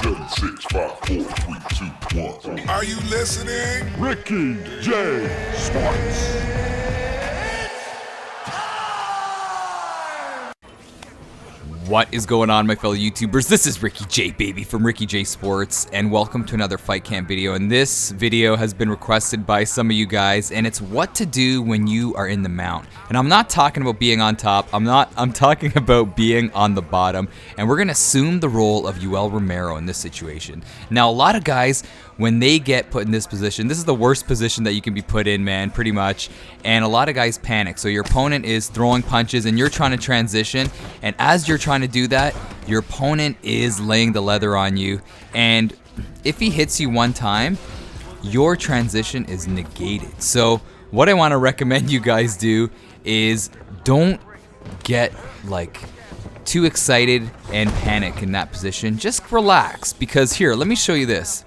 7, 6, 5, 4, 3, 2, 1. Are you listening? Ricky J. Sports. What is going on, my fellow YouTubers? This is Ricky J, baby, from Ricky J Sports, and welcome to another Fight Camp video. And this video has been requested by some of you guys, and it's what to do when you are in the mount. And I'm not talking about being on top. I'm talking about being on the bottom. And we're gonna assume the role of Yoel Romero in this situation. Now, a lot of guys, when they get put in this position, this is the worst position that you can be put in, man, pretty much. And a lot of guys panic. So your opponent is throwing punches and you're trying to transition. And as you're trying to do that, your opponent is laying the leather on you. And if he hits you one time, your transition is negated. So what I want to recommend you guys do is don't get too excited and panic in that position. Just relax, because here, let me show you this.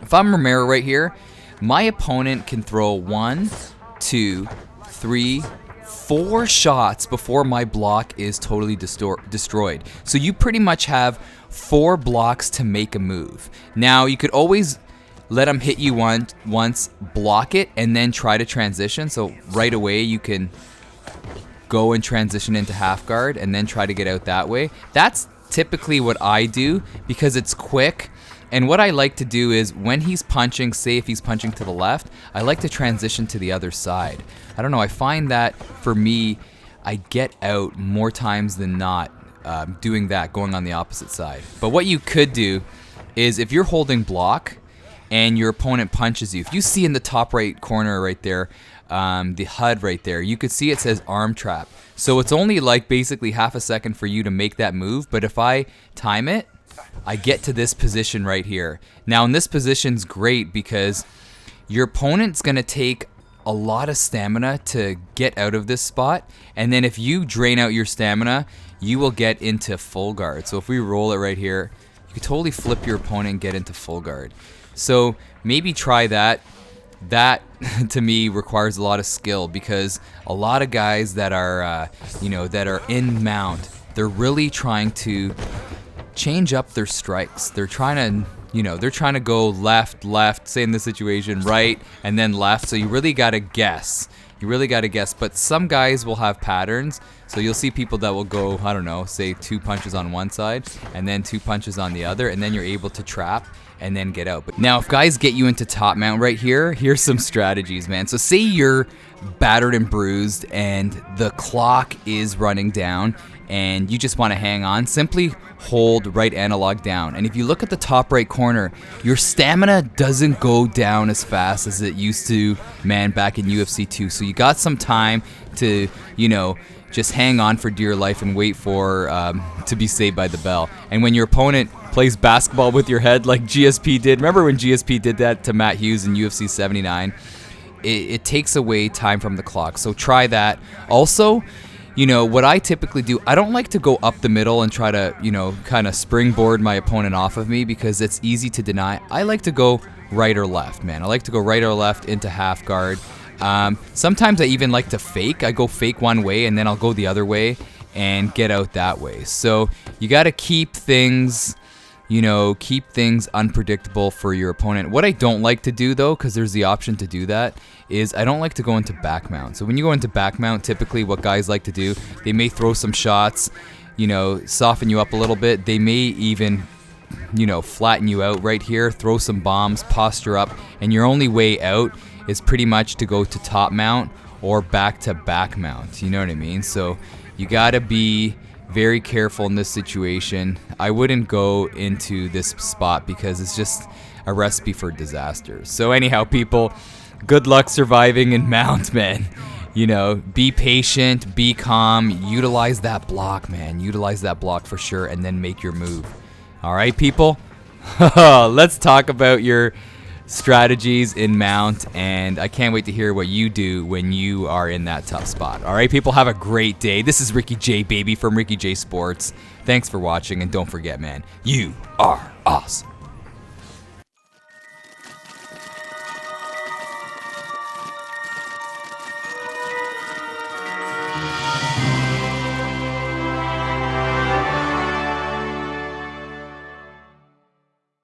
If I'm Romero right here, my opponent can throw 1, 2, 3, 4 shots before my block is totally destroyed. So you pretty much have 4 blocks to make a move. Now, you could always let him hit you once, block it, and then try to transition. So right away you can go and transition into half guard and then try to get out that way. That's typically what I do because it's quick. And what I like to do is when he's punching, say if he's punching to the left, I like to transition to the other side. I don't know, I find that for me, I get out more times than not doing that, going on the opposite side. But what you could do is if you're holding block and your opponent punches you, if you see in the top right corner right there, the HUD right there, you could see it says arm trap. So it's only like basically half a second for you to make that move, but if I time it, I get to this position right here. Now, in this position's great because your opponent's gonna take a lot of stamina to get out of this spot, and then if you drain out your stamina, you will get into full guard. So if we roll it right here, you could totally flip your opponent and get into full guard. So maybe try that. That to me requires a lot of skill because a lot of guys that are that are in mount, they're really trying to change up their strikes. They're trying to go left, say in this situation, right, and then left. So you really got to guess. But some guys will have patterns. So you'll see people that will go, I don't know, say 2 punches on one side and then 2 punches on the other, and then you're able to trap and then get out. But now if guys get you into top mount right here, here's some strategies, man. So say you're battered and bruised and the clock is running down and you just want to hang on, simply hold right analog down. And if you look at the top right corner, your stamina doesn't go down as fast as it used to, man, back in UFC 2. So you got some time to, just hang on for dear life and wait for to be saved by the bell. And when your opponent plays basketball with your head like GSP did, remember when GSP did that to Matt Hughes in UFC 79? It takes away time from the clock. So try that. Also, what I typically do, I don't like to go up the middle and try to, kind of springboard my opponent off of me because it's easy to deny. I like to go right or left, man. I like to go right or left into half guard. Sometimes I even like to fake. I go fake one way and then I'll go the other way and get out that way. So you got to keep things unpredictable for your opponent. What I don't like to do though, because there's the option to do that, is I don't like to go into back mount. So when you go into back mount, typically what guys like to do, they may throw some shots, soften you up a little bit. They may even, flatten you out right here, throw some bombs, posture up, and your only way out is pretty much to go to top mount or back to back mount. You know what I mean? So you gotta be very careful in this situation. I wouldn't go into this spot because it's just a recipe for disaster. So anyhow, people, good luck surviving in mount, man. Be patient, be calm, utilize that block, man. Utilize that block for sure, and then make your move. All right, people? Let's talk about your strategies in mount, and I can't wait to hear what you do when you are in that tough spot. All right, people, have a great day. This is Ricky J, baby, from Ricky J Sports. Thanks for watching, and don't forget, man, you are awesome.